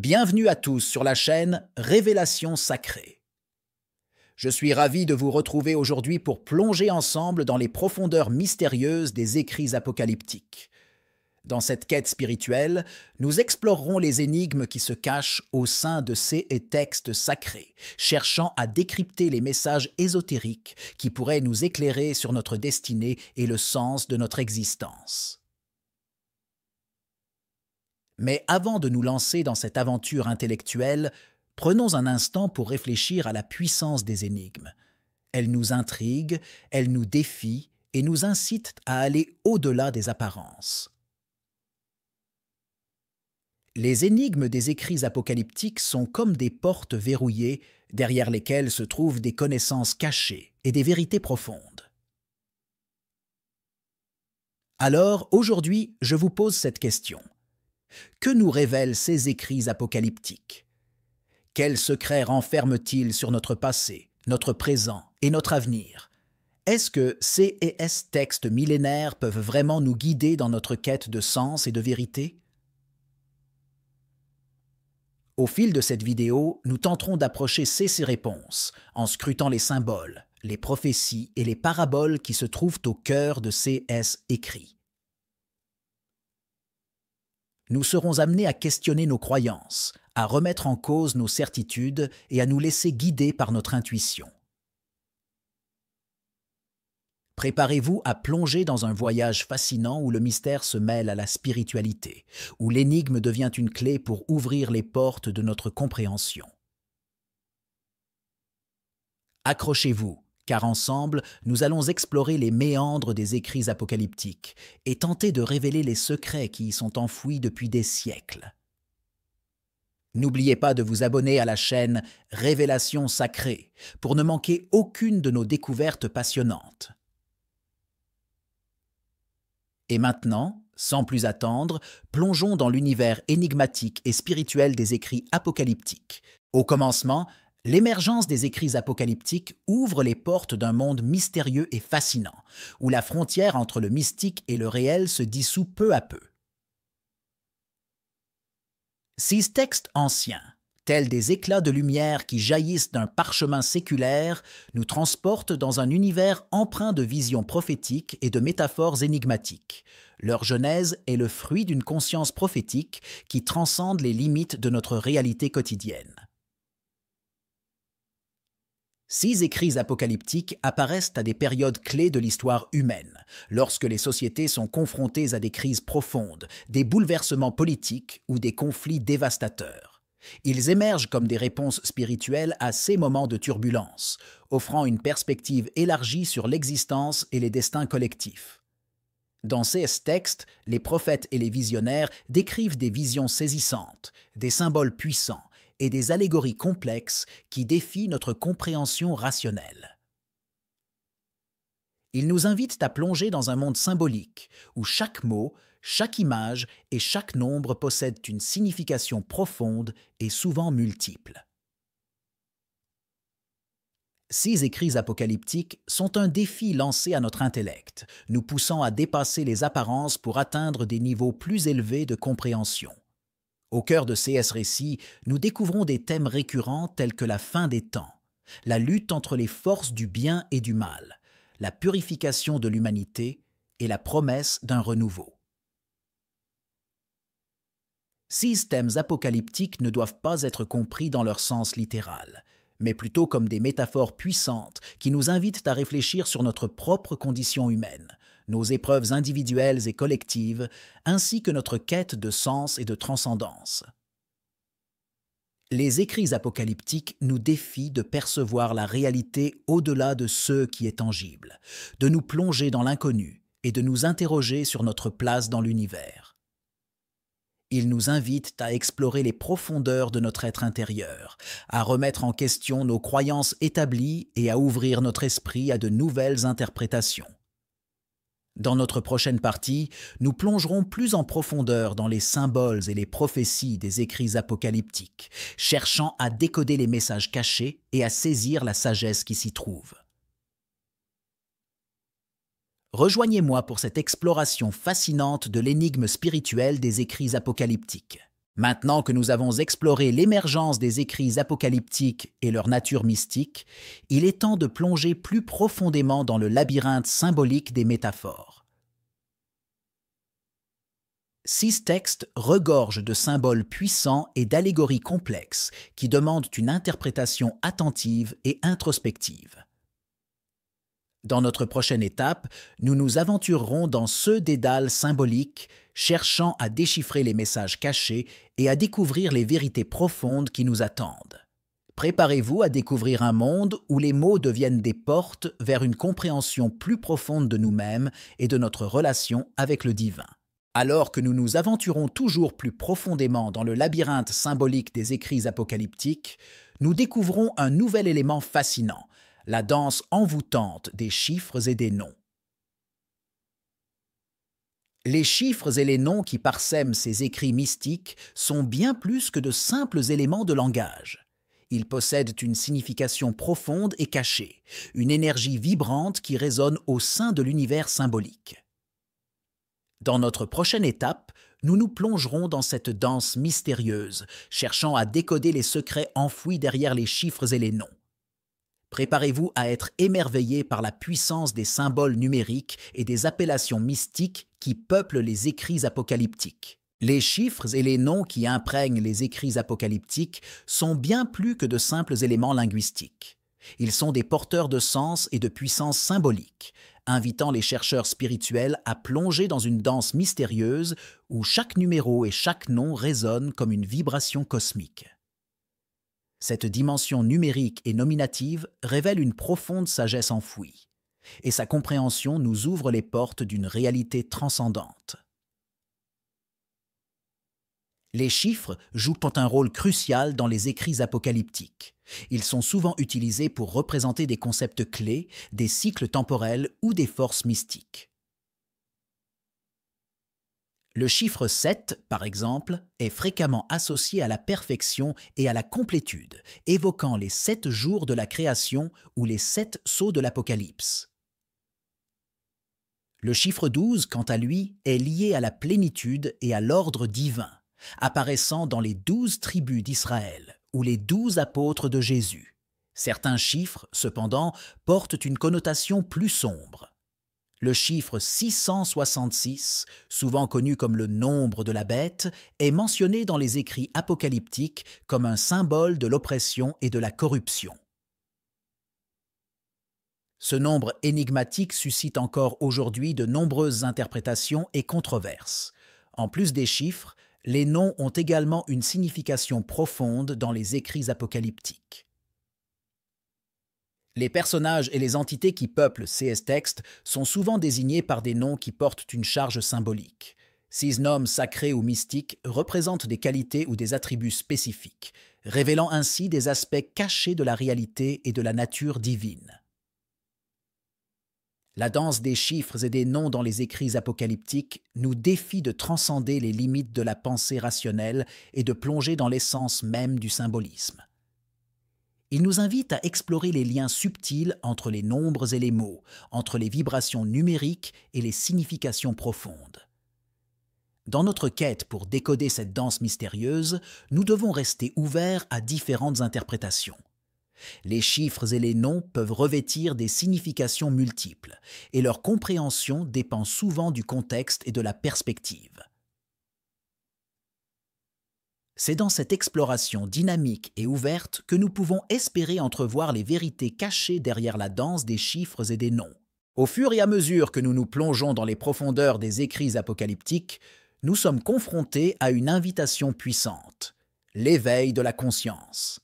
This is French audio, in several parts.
Bienvenue à tous sur la chaîne Révélations sacrées. Je suis ravi de vous retrouver aujourd'hui pour plonger ensemble dans les profondeurs mystérieuses des écrits apocalyptiques. Dans cette quête spirituelle, nous explorerons les énigmes qui se cachent au sein de ces textes sacrés, cherchant à décrypter les messages ésotériques qui pourraient nous éclairer sur notre destinée et le sens de notre existence. Mais avant de nous lancer dans cette aventure intellectuelle, prenons un instant pour réfléchir à la puissance des énigmes. Elles nous intriguent, elles nous défient et nous incitent à aller au-delà des apparences. Les énigmes des écrits apocalyptiques sont comme des portes verrouillées derrière lesquelles se trouvent des connaissances cachées et des vérités profondes. Alors, aujourd'hui, je vous pose cette question. Que nous révèlent ces écrits apocalyptiques? Quels secrets renferment-ils sur notre passé, notre présent et notre avenir? Est-ce que ces textes millénaires peuvent vraiment nous guider dans notre quête de sens et de vérité? Au fil de cette vidéo, nous tenterons d'approcher ces réponses en scrutant les symboles, les prophéties et les paraboles qui se trouvent au cœur de ces écrits. Nous serons amenés à questionner nos croyances, à remettre en cause nos certitudes et à nous laisser guider par notre intuition. Préparez-vous à plonger dans un voyage fascinant où le mystère se mêle à la spiritualité, où l'énigme devient une clé pour ouvrir les portes de notre compréhension. Accrochez-vous, car ensemble, nous allons explorer les méandres des écrits apocalyptiques et tenter de révéler les secrets qui y sont enfouis depuis des siècles. N'oubliez pas de vous abonner à la chaîne Révélations sacrées pour ne manquer aucune de nos découvertes passionnantes. Et maintenant, sans plus attendre, plongeons dans l'univers énigmatique et spirituel des écrits apocalyptiques. Au commencement, l'émergence des écrits apocalyptiques ouvre les portes d'un monde mystérieux et fascinant, où la frontière entre le mystique et le réel se dissout peu à peu. Ces textes anciens, tels des éclats de lumière qui jaillissent d'un parchemin séculaire, nous transportent dans un univers empreint de visions prophétiques et de métaphores énigmatiques. Leur genèse est le fruit d'une conscience prophétique qui transcende les limites de notre réalité quotidienne. Ces écrits apocalyptiques apparaissent à des périodes clés de l'histoire humaine, lorsque les sociétés sont confrontées à des crises profondes, des bouleversements politiques ou des conflits dévastateurs. Ils émergent comme des réponses spirituelles à ces moments de turbulence, offrant une perspective élargie sur l'existence et les destins collectifs. Dans ces textes, les prophètes et les visionnaires décrivent des visions saisissantes, des symboles puissants, et des allégories complexes qui défient notre compréhension rationnelle. Ils nous invitent à plonger dans un monde symbolique, où chaque mot, chaque image et chaque nombre possèdent une signification profonde et souvent multiple. Ces écrits apocalyptiques sont un défi lancé à notre intellect, nous poussant à dépasser les apparences pour atteindre des niveaux plus élevés de compréhension. Au cœur de ces récits, nous découvrons des thèmes récurrents tels que la fin des temps, la lutte entre les forces du bien et du mal, la purification de l'humanité et la promesse d'un renouveau. Ces thèmes apocalyptiques ne doivent pas être compris dans leur sens littéral, mais plutôt comme des métaphores puissantes qui nous invitent à réfléchir sur notre propre condition humaine, nos épreuves individuelles et collectives, ainsi que notre quête de sens et de transcendance. Les écrits apocalyptiques nous défient de percevoir la réalité au-delà de ce qui est tangible, de nous plonger dans l'inconnu et de nous interroger sur notre place dans l'univers. Ils nous invitent à explorer les profondeurs de notre être intérieur, à remettre en question nos croyances établies et à ouvrir notre esprit à de nouvelles interprétations. Dans notre prochaine partie, nous plongerons plus en profondeur dans les symboles et les prophéties des écrits apocalyptiques, cherchant à décoder les messages cachés et à saisir la sagesse qui s'y trouve. Rejoignez-moi pour cette exploration fascinante de l'énigme spirituelle des écrits apocalyptiques. Maintenant que nous avons exploré l'émergence des écrits apocalyptiques et leur nature mystique, il est temps de plonger plus profondément dans le labyrinthe symbolique des métaphores. 6 textes regorgent de symboles puissants et d'allégories complexes qui demandent une interprétation attentive et introspective. Dans notre prochaine étape, nous nous aventurerons dans ce dédale symbolique, cherchant à déchiffrer les messages cachés et à découvrir les vérités profondes qui nous attendent. Préparez-vous à découvrir un monde où les mots deviennent des portes vers une compréhension plus profonde de nous-mêmes et de notre relation avec le divin. Alors que nous nous aventurons toujours plus profondément dans le labyrinthe symbolique des écrits apocalyptiques, nous découvrons un nouvel élément fascinant, la danse envoûtante des chiffres et des noms. Les chiffres et les noms qui parsèment ces écrits mystiques sont bien plus que de simples éléments de langage. Ils possèdent une signification profonde et cachée, une énergie vibrante qui résonne au sein de l'univers symbolique. Dans notre prochaine étape, nous nous plongerons dans cette danse mystérieuse, cherchant à décoder les secrets enfouis derrière les chiffres et les noms. Préparez-vous à être émerveillés par la puissance des symboles numériques et des appellations mystiques qui peuplent les écrits apocalyptiques. Les chiffres et les noms qui imprègnent les écrits apocalyptiques sont bien plus que de simples éléments linguistiques. Ils sont des porteurs de sens et de puissance symbolique, invitant les chercheurs spirituels à plonger dans une danse mystérieuse où chaque numéro et chaque nom résonnent comme une vibration cosmique. Cette dimension numérique et nominative révèle une profonde sagesse enfouie, et sa compréhension nous ouvre les portes d'une réalité transcendante. Les chiffres jouent un rôle crucial dans les écrits apocalyptiques. Ils sont souvent utilisés pour représenter des concepts clés, des cycles temporels ou des forces mystiques. Le chiffre 7, par exemple, est fréquemment associé à la perfection et à la complétude, évoquant les 7 jours de la création ou les 7 sceaux de l'Apocalypse. Le chiffre 12, quant à lui, est lié à la plénitude et à l'ordre divin, apparaissant dans les 12 tribus d'Israël ou les 12 apôtres de Jésus. Certains chiffres, cependant, portent une connotation plus sombre. Le chiffre 666, souvent connu comme le nombre de la bête, est mentionné dans les écrits apocalyptiques comme un symbole de l'oppression et de la corruption. Ce nombre énigmatique suscite encore aujourd'hui de nombreuses interprétations et controverses. En plus des chiffres, les noms ont également une signification profonde dans les écrits apocalyptiques. Les personnages et les entités qui peuplent ces textes sont souvent désignés par des noms qui portent une charge symbolique. Ces noms sacrés ou mystiques représentent des qualités ou des attributs spécifiques, révélant ainsi des aspects cachés de la réalité et de la nature divine. La danse des chiffres et des noms dans les écrits apocalyptiques nous défie de transcender les limites de la pensée rationnelle et de plonger dans l'essence même du symbolisme. Il nous invite à explorer les liens subtils entre les nombres et les mots, entre les vibrations numériques et les significations profondes. Dans notre quête pour décoder cette danse mystérieuse, nous devons rester ouverts à différentes interprétations. Les chiffres et les noms peuvent revêtir des significations multiples, et leur compréhension dépend souvent du contexte et de la perspective. C'est dans cette exploration dynamique et ouverte que nous pouvons espérer entrevoir les vérités cachées derrière la danse des chiffres et des noms. Au fur et à mesure que nous nous plongeons dans les profondeurs des écrits apocalyptiques, nous sommes confrontés à une invitation puissante, l'éveil de la conscience.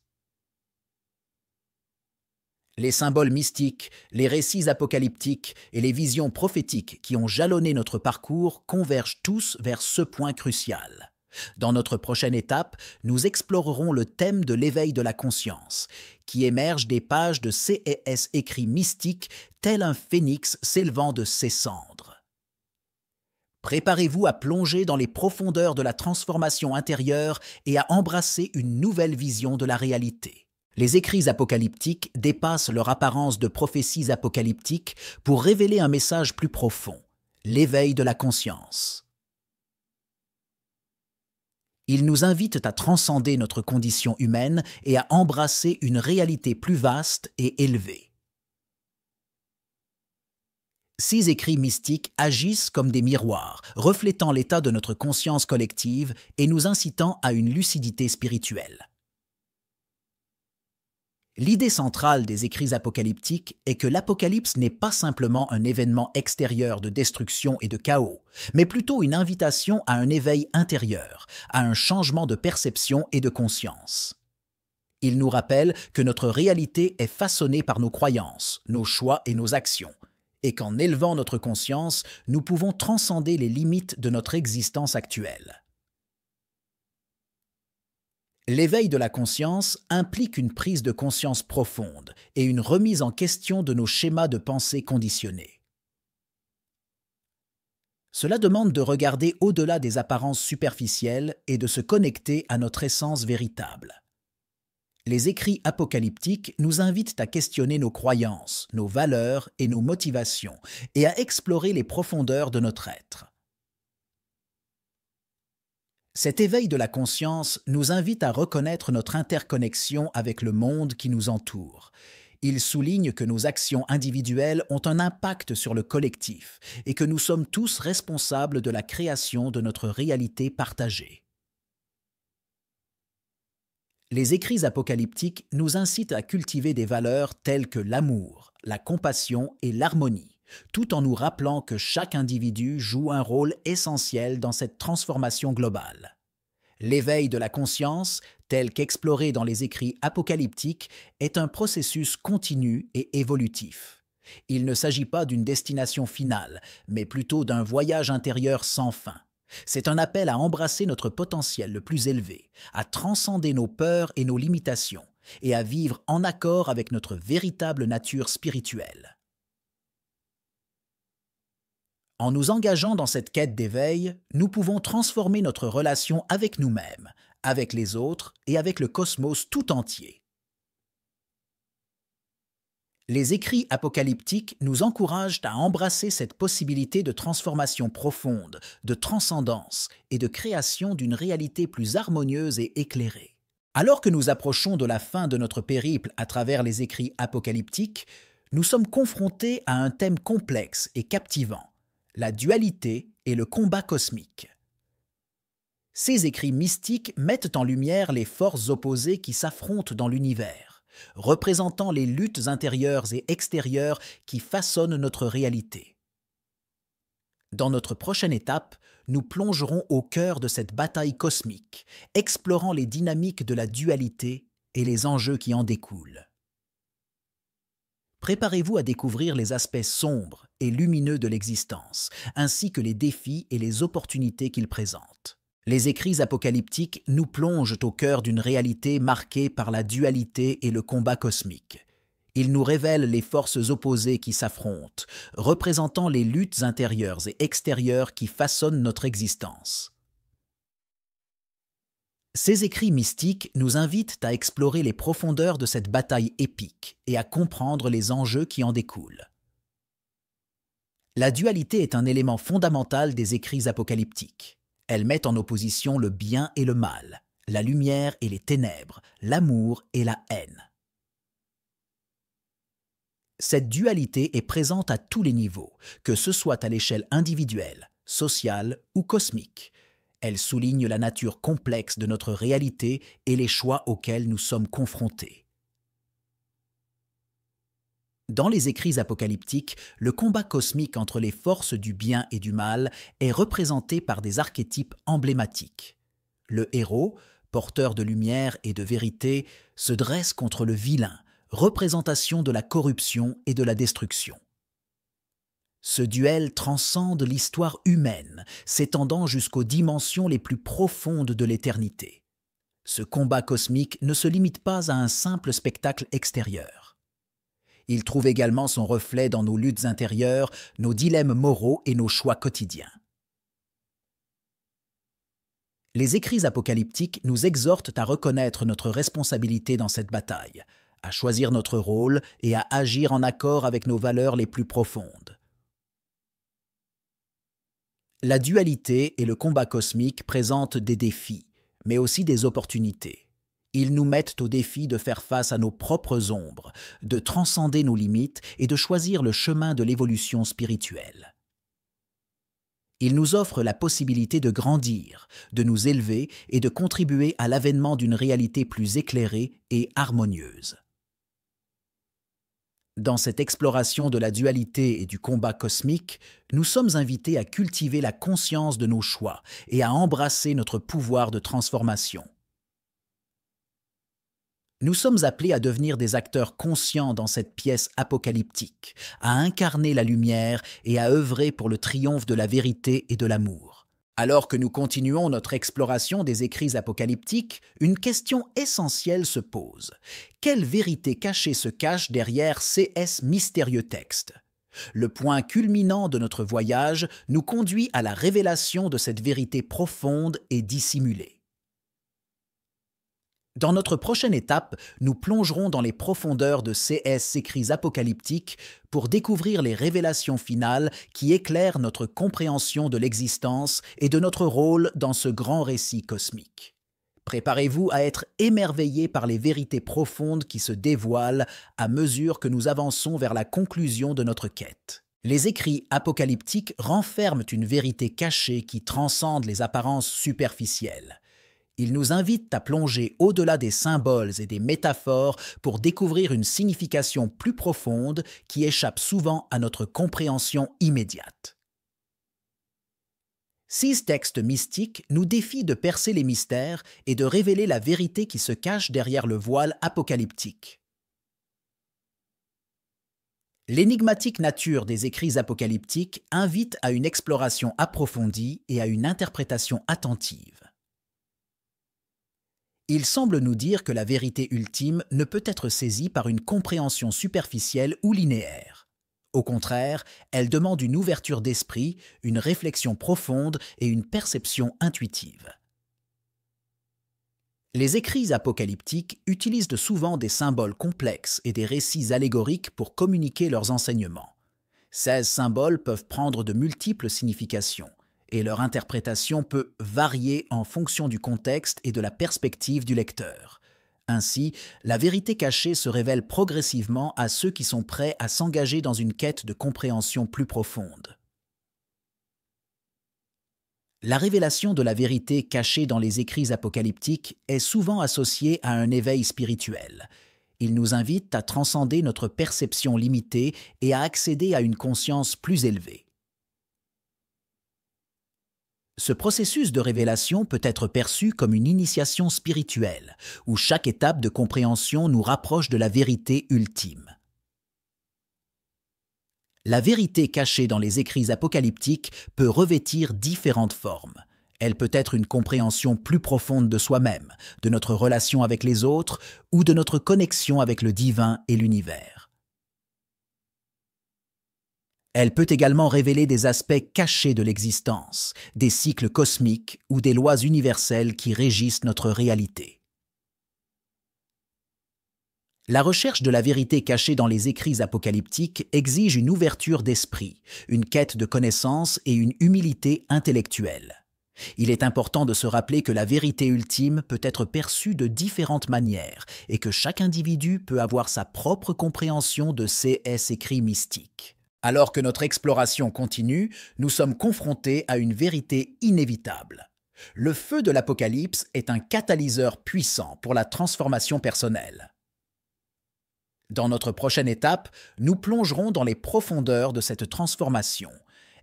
Les symboles mystiques, les récits apocalyptiques et les visions prophétiques qui ont jalonné notre parcours convergent tous vers ce point crucial. Dans notre prochaine étape, nous explorerons le thème de l'éveil de la conscience, qui émerge des pages de ces écrits mystiques tel un phénix s'élevant de ses cendres. Préparez-vous à plonger dans les profondeurs de la transformation intérieure et à embrasser une nouvelle vision de la réalité. Les écrits apocalyptiques dépassent leur apparence de prophéties apocalyptiques pour révéler un message plus profond, l'éveil de la conscience. Ils nous invitent à transcender notre condition humaine et à embrasser une réalité plus vaste et élevée. Ces écrits mystiques agissent comme des miroirs, reflétant l'état de notre conscience collective et nous incitant à une lucidité spirituelle. L'idée centrale des écrits apocalyptiques est que l'Apocalypse n'est pas simplement un événement extérieur de destruction et de chaos, mais plutôt une invitation à un éveil intérieur, à un changement de perception et de conscience. Il nous rappelle que notre réalité est façonnée par nos croyances, nos choix et nos actions, et qu'en élevant notre conscience, nous pouvons transcender les limites de notre existence actuelle. L'éveil de la conscience implique une prise de conscience profonde et une remise en question de nos schémas de pensée conditionnés. Cela demande de regarder au-delà des apparences superficielles et de se connecter à notre essence véritable. Les écrits apocalyptiques nous invitent à questionner nos croyances, nos valeurs et nos motivations, et à explorer les profondeurs de notre être. Cet éveil de la conscience nous invite à reconnaître notre interconnexion avec le monde qui nous entoure. Il souligne que nos actions individuelles ont un impact sur le collectif et que nous sommes tous responsables de la création de notre réalité partagée. Les écrits apocalyptiques nous incitent à cultiver des valeurs telles que l'amour, la compassion et l'harmonie, tout en nous rappelant que chaque individu joue un rôle essentiel dans cette transformation globale. L'éveil de la conscience, tel qu'exploré dans les écrits apocalyptiques, est un processus continu et évolutif. Il ne s'agit pas d'une destination finale, mais plutôt d'un voyage intérieur sans fin. C'est un appel à embrasser notre potentiel le plus élevé, à transcender nos peurs et nos limitations, et à vivre en accord avec notre véritable nature spirituelle. En nous engageant dans cette quête d'éveil, nous pouvons transformer notre relation avec nous-mêmes, avec les autres et avec le cosmos tout entier. Les écrits apocalyptiques nous encouragent à embrasser cette possibilité de transformation profonde, de transcendance et de création d'une réalité plus harmonieuse et éclairée. Alors que nous approchons de la fin de notre périple à travers les écrits apocalyptiques, nous sommes confrontés à un thème complexe et captivant: la dualité et le combat cosmique. Ces écrits mystiques mettent en lumière les forces opposées qui s'affrontent dans l'univers, représentant les luttes intérieures et extérieures qui façonnent notre réalité. Dans notre prochaine étape, nous plongerons au cœur de cette bataille cosmique, explorant les dynamiques de la dualité et les enjeux qui en découlent. Préparez-vous à découvrir les aspects sombres et lumineux de l'existence, ainsi que les défis et les opportunités qu'ils présentent. Les écrits apocalyptiques nous plongent au cœur d'une réalité marquée par la dualité et le combat cosmique. Ils nous révèlent les forces opposées qui s'affrontent, représentant les luttes intérieures et extérieures qui façonnent notre existence. Ces écrits mystiques nous invitent à explorer les profondeurs de cette bataille épique et à comprendre les enjeux qui en découlent. La dualité est un élément fondamental des écrits apocalyptiques. Elle met en opposition le bien et le mal, la lumière et les ténèbres, l'amour et la haine. Cette dualité est présente à tous les niveaux, que ce soit à l'échelle individuelle, sociale ou cosmique. Elle souligne la nature complexe de notre réalité et les choix auxquels nous sommes confrontés. Dans les écrits apocalyptiques, le combat cosmique entre les forces du bien et du mal est représenté par des archétypes emblématiques. Le héros, porteur de lumière et de vérité, se dresse contre le vilain, représentation de la corruption et de la destruction. Ce duel transcende l'histoire humaine, s'étendant jusqu'aux dimensions les plus profondes de l'éternité. Ce combat cosmique ne se limite pas à un simple spectacle extérieur. Il trouve également son reflet dans nos luttes intérieures, nos dilemmes moraux et nos choix quotidiens. Les écrits apocalyptiques nous exhortent à reconnaître notre responsabilité dans cette bataille, à choisir notre rôle et à agir en accord avec nos valeurs les plus profondes. La dualité et le combat cosmique présentent des défis, mais aussi des opportunités. Ils nous mettent au défi de faire face à nos propres ombres, de transcender nos limites et de choisir le chemin de l'évolution spirituelle. Ils nous offrent la possibilité de grandir, de nous élever et de contribuer à l'avènement d'une réalité plus éclairée et harmonieuse. Dans cette exploration de la dualité et du combat cosmique, nous sommes invités à cultiver la conscience de nos choix et à embrasser notre pouvoir de transformation. Nous sommes appelés à devenir des acteurs conscients dans cette pièce apocalyptique, à incarner la lumière et à œuvrer pour le triomphe de la vérité et de l'amour. Alors que nous continuons notre exploration des écrits apocalyptiques, une question essentielle se pose. Quelle vérité cachée se cache derrière ces mystérieux textes? Le point culminant de notre voyage nous conduit à la révélation de cette vérité profonde et dissimulée. Dans notre prochaine étape, nous plongerons dans les profondeurs de ces écrits apocalyptiques pour découvrir les révélations finales qui éclairent notre compréhension de l'existence et de notre rôle dans ce grand récit cosmique. Préparez-vous à être émerveillés par les vérités profondes qui se dévoilent à mesure que nous avançons vers la conclusion de notre quête. Les écrits apocalyptiques renferment une vérité cachée qui transcende les apparences superficielles. Ils nous invitent à plonger au-delà des symboles et des métaphores pour découvrir une signification plus profonde qui échappe souvent à notre compréhension immédiate. Ces textes mystiques nous défient de percer les mystères et de révéler la vérité qui se cache derrière le voile apocalyptique. L'énigmatique nature des écrits apocalyptiques invite à une exploration approfondie et à une interprétation attentive. Il semble nous dire que la vérité ultime ne peut être saisie par une compréhension superficielle ou linéaire. Au contraire, elle demande une ouverture d'esprit, une réflexion profonde et une perception intuitive. Les écrits apocalyptiques utilisent souvent des symboles complexes et des récits allégoriques pour communiquer leurs enseignements. Ces symboles peuvent prendre de multiples significations, et leur interprétation peut varier en fonction du contexte et de la perspective du lecteur. Ainsi, la vérité cachée se révèle progressivement à ceux qui sont prêts à s'engager dans une quête de compréhension plus profonde. La révélation de la vérité cachée dans les écrits apocalyptiques est souvent associée à un éveil spirituel. Il nous invite à transcender notre perception limitée et à accéder à une conscience plus élevée. Ce processus de révélation peut être perçu comme une initiation spirituelle, où chaque étape de compréhension nous rapproche de la vérité ultime. La vérité cachée dans les écrits apocalyptiques peut revêtir différentes formes. Elle peut être une compréhension plus profonde de soi-même, de notre relation avec les autres ou de notre connexion avec le divin et l'univers. Elle peut également révéler des aspects cachés de l'existence, des cycles cosmiques ou des lois universelles qui régissent notre réalité. La recherche de la vérité cachée dans les écrits apocalyptiques exige une ouverture d'esprit, une quête de connaissance et une humilité intellectuelle. Il est important de se rappeler que la vérité ultime peut être perçue de différentes manières et que chaque individu peut avoir sa propre compréhension de ces écrits mystiques. Alors que notre exploration continue, nous sommes confrontés à une vérité inévitable. Le feu de l'Apocalypse est un catalyseur puissant pour la transformation personnelle. Dans notre prochaine étape, nous plongerons dans les profondeurs de cette transformation,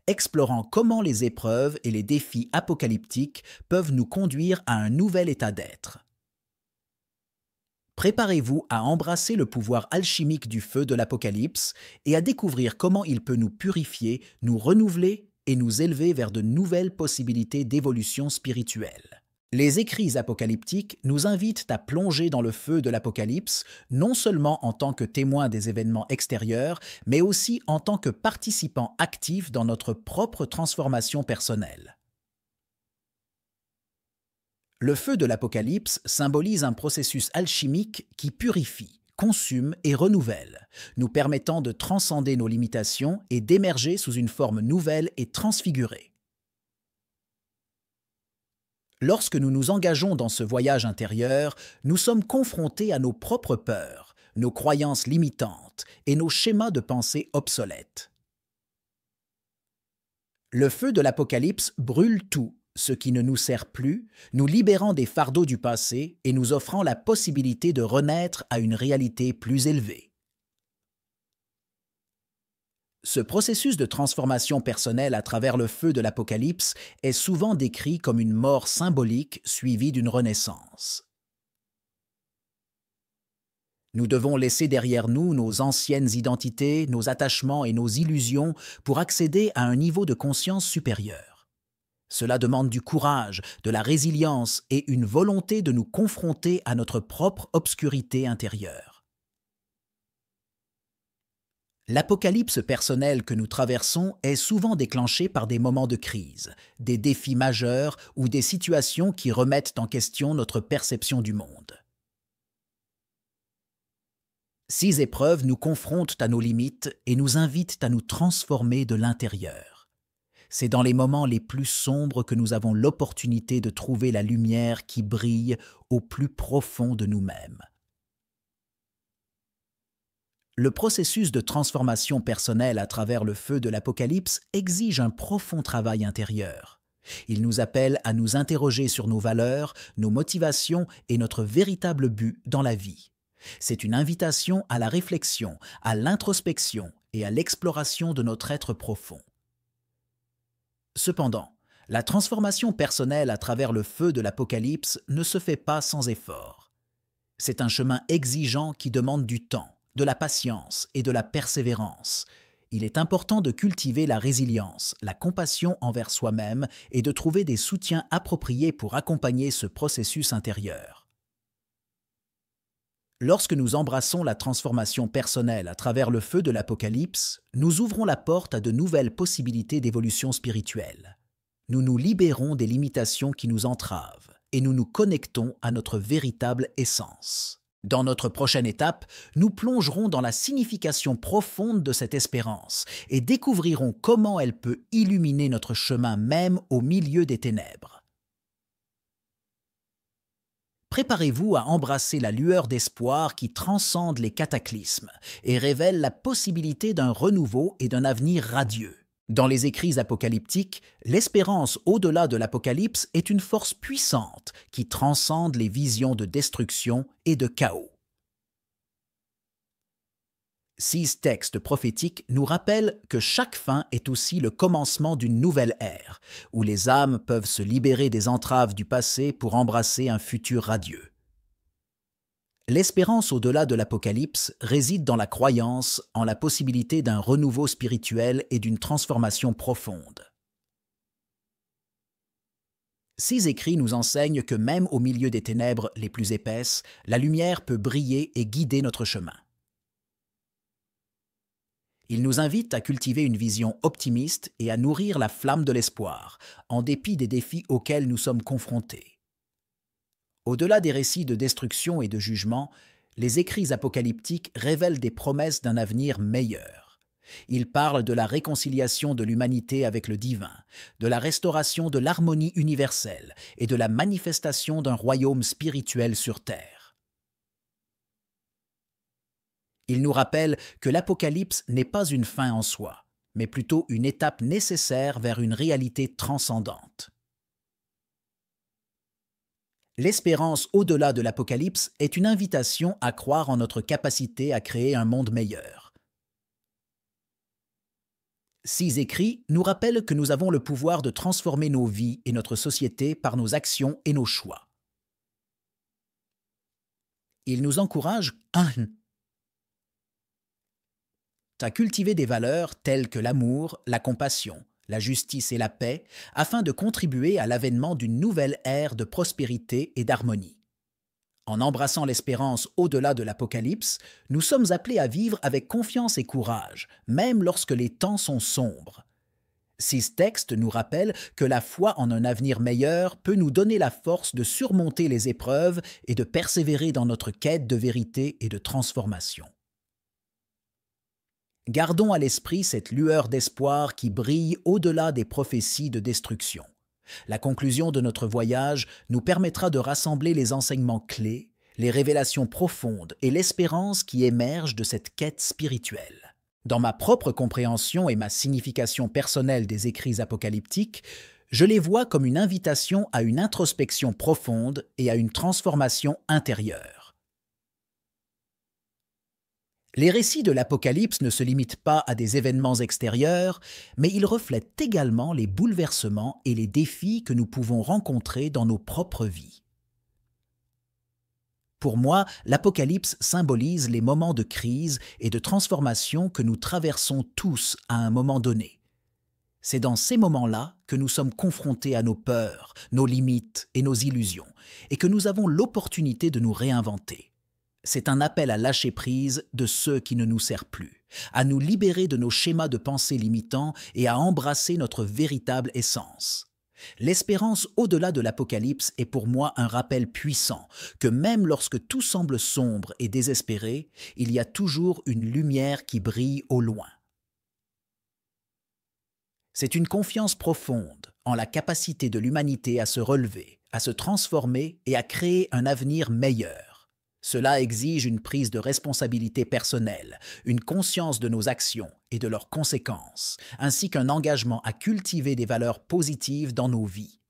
explorant comment les épreuves et les défis apocalyptiques peuvent nous conduire à un nouvel état d'être. Préparez-vous à embrasser le pouvoir alchimique du feu de l'Apocalypse et à découvrir comment il peut nous purifier, nous renouveler et nous élever vers de nouvelles possibilités d'évolution spirituelle. Les écrits apocalyptiques nous invitent à plonger dans le feu de l'Apocalypse, non seulement en tant que témoins des événements extérieurs, mais aussi en tant que participants actifs dans notre propre transformation personnelle. Le feu de l'Apocalypse symbolise un processus alchimique qui purifie, consume et renouvelle, nous permettant de transcender nos limitations et d'émerger sous une forme nouvelle et transfigurée. Lorsque nous nous engageons dans ce voyage intérieur, nous sommes confrontés à nos propres peurs, nos croyances limitantes et nos schémas de pensée obsolètes. Le feu de l'Apocalypse brûle tout, ce qui ne nous sert plus, nous libérant des fardeaux du passé et nous offrant la possibilité de renaître à une réalité plus élevée. Ce processus de transformation personnelle à travers le feu de l'Apocalypse est souvent décrit comme une mort symbolique suivie d'une renaissance. Nous devons laisser derrière nous nos anciennes identités, nos attachements et nos illusions pour accéder à un niveau de conscience supérieur. Cela demande du courage, de la résilience et une volonté de nous confronter à notre propre obscurité intérieure. L'apocalypse personnelle que nous traversons est souvent déclenchée par des moments de crise, des défis majeurs ou des situations qui remettent en question notre perception du monde. Ces épreuves nous confrontent à nos limites et nous invitent à nous transformer de l'intérieur. C'est dans les moments les plus sombres que nous avons l'opportunité de trouver la lumière qui brille au plus profond de nous-mêmes. Le processus de transformation personnelle à travers le feu de l'Apocalypse exige un profond travail intérieur. Il nous appelle à nous interroger sur nos valeurs, nos motivations et notre véritable but dans la vie. C'est une invitation à la réflexion, à l'introspection et à l'exploration de notre être profond. Cependant, la transformation personnelle à travers le feu de l'Apocalypse ne se fait pas sans effort. C'est un chemin exigeant qui demande du temps, de la patience et de la persévérance. Il est important de cultiver la résilience, la compassion envers soi-même et de trouver des soutiens appropriés pour accompagner ce processus intérieur. Lorsque nous embrassons la transformation personnelle à travers le feu de l'Apocalypse, nous ouvrons la porte à de nouvelles possibilités d'évolution spirituelle. Nous nous libérons des limitations qui nous entravent et nous nous connectons à notre véritable essence. Dans notre prochaine étape, nous plongerons dans la signification profonde de cette espérance et découvrirons comment elle peut illuminer notre chemin même au milieu des ténèbres. Préparez-vous à embrasser la lueur d'espoir qui transcende les cataclysmes et révèle la possibilité d'un renouveau et d'un avenir radieux. Dans les écrits apocalyptiques, l'espérance au-delà de l'Apocalypse est une force puissante qui transcende les visions de destruction et de chaos. Ces textes prophétiques nous rappellent que chaque fin est aussi le commencement d'une nouvelle ère, où les âmes peuvent se libérer des entraves du passé pour embrasser un futur radieux. L'espérance au-delà de l'Apocalypse réside dans la croyance en la possibilité d'un renouveau spirituel et d'une transformation profonde. Ces écrits nous enseignent que même au milieu des ténèbres les plus épaisses, la lumière peut briller et guider notre chemin. Il nous invite à cultiver une vision optimiste et à nourrir la flamme de l'espoir, en dépit des défis auxquels nous sommes confrontés. Au-delà des récits de destruction et de jugement, les écrits apocalyptiques révèlent des promesses d'un avenir meilleur. Ils parlent de la réconciliation de l'humanité avec le divin, de la restauration de l'harmonie universelle et de la manifestation d'un royaume spirituel sur terre. Il nous rappelle que l'Apocalypse n'est pas une fin en soi, mais plutôt une étape nécessaire vers une réalité transcendante. L'espérance au-delà de l'Apocalypse est une invitation à croire en notre capacité à créer un monde meilleur. Ces écrits nous rappellent que nous avons le pouvoir de transformer nos vies et notre société par nos actions et nos choix. Ils nous encouragent à cultiver des valeurs telles que l'amour, la compassion, la justice et la paix, afin de contribuer à l'avènement d'une nouvelle ère de prospérité et d'harmonie. En embrassant l'espérance au-delà de l'Apocalypse, nous sommes appelés à vivre avec confiance et courage, même lorsque les temps sont sombres. Ces textes nous rappellent que la foi en un avenir meilleur peut nous donner la force de surmonter les épreuves et de persévérer dans notre quête de vérité et de transformation. Gardons à l'esprit cette lueur d'espoir qui brille au-delà des prophéties de destruction. La conclusion de notre voyage nous permettra de rassembler les enseignements clés, les révélations profondes et l'espérance qui émergent de cette quête spirituelle. Dans ma propre compréhension et ma signification personnelle des écrits apocalyptiques, je les vois comme une invitation à une introspection profonde et à une transformation intérieure. Les récits de l'Apocalypse ne se limitent pas à des événements extérieurs, mais ils reflètent également les bouleversements et les défis que nous pouvons rencontrer dans nos propres vies. Pour moi, l'Apocalypse symbolise les moments de crise et de transformation que nous traversons tous à un moment donné. C'est dans ces moments-là que nous sommes confrontés à nos peurs, nos limites et nos illusions, et que nous avons l'opportunité de nous réinventer. C'est un appel à lâcher prise de ceux qui ne nous servent plus, à nous libérer de nos schémas de pensée limitants et à embrasser notre véritable essence. L'espérance au-delà de l'Apocalypse est pour moi un rappel puissant que même lorsque tout semble sombre et désespéré, il y a toujours une lumière qui brille au loin. C'est une confiance profonde en la capacité de l'humanité à se relever, à se transformer et à créer un avenir meilleur. Cela exige une prise de responsabilité personnelle, une conscience de nos actions et de leurs conséquences, ainsi qu'un engagement à cultiver des valeurs positives dans nos vies.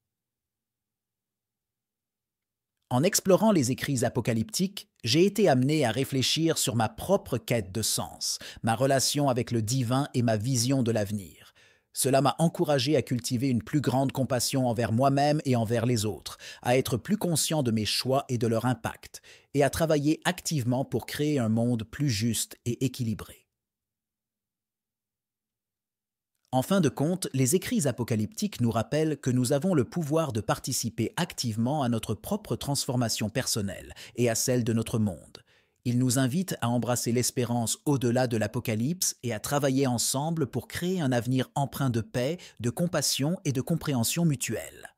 En explorant les écrits apocalyptiques, j'ai été amené à réfléchir sur ma propre quête de sens, ma relation avec le divin et ma vision de l'avenir. Cela m'a encouragé à cultiver une plus grande compassion envers moi-même et envers les autres, à être plus conscient de mes choix et de leur impact, et à travailler activement pour créer un monde plus juste et équilibré. En fin de compte, les écrits apocalyptiques nous rappellent que nous avons le pouvoir de participer activement à notre propre transformation personnelle et à celle de notre monde. Il nous invite à embrasser l'espérance au-delà de l'Apocalypse et à travailler ensemble pour créer un avenir empreint de paix, de compassion et de compréhension mutuelle.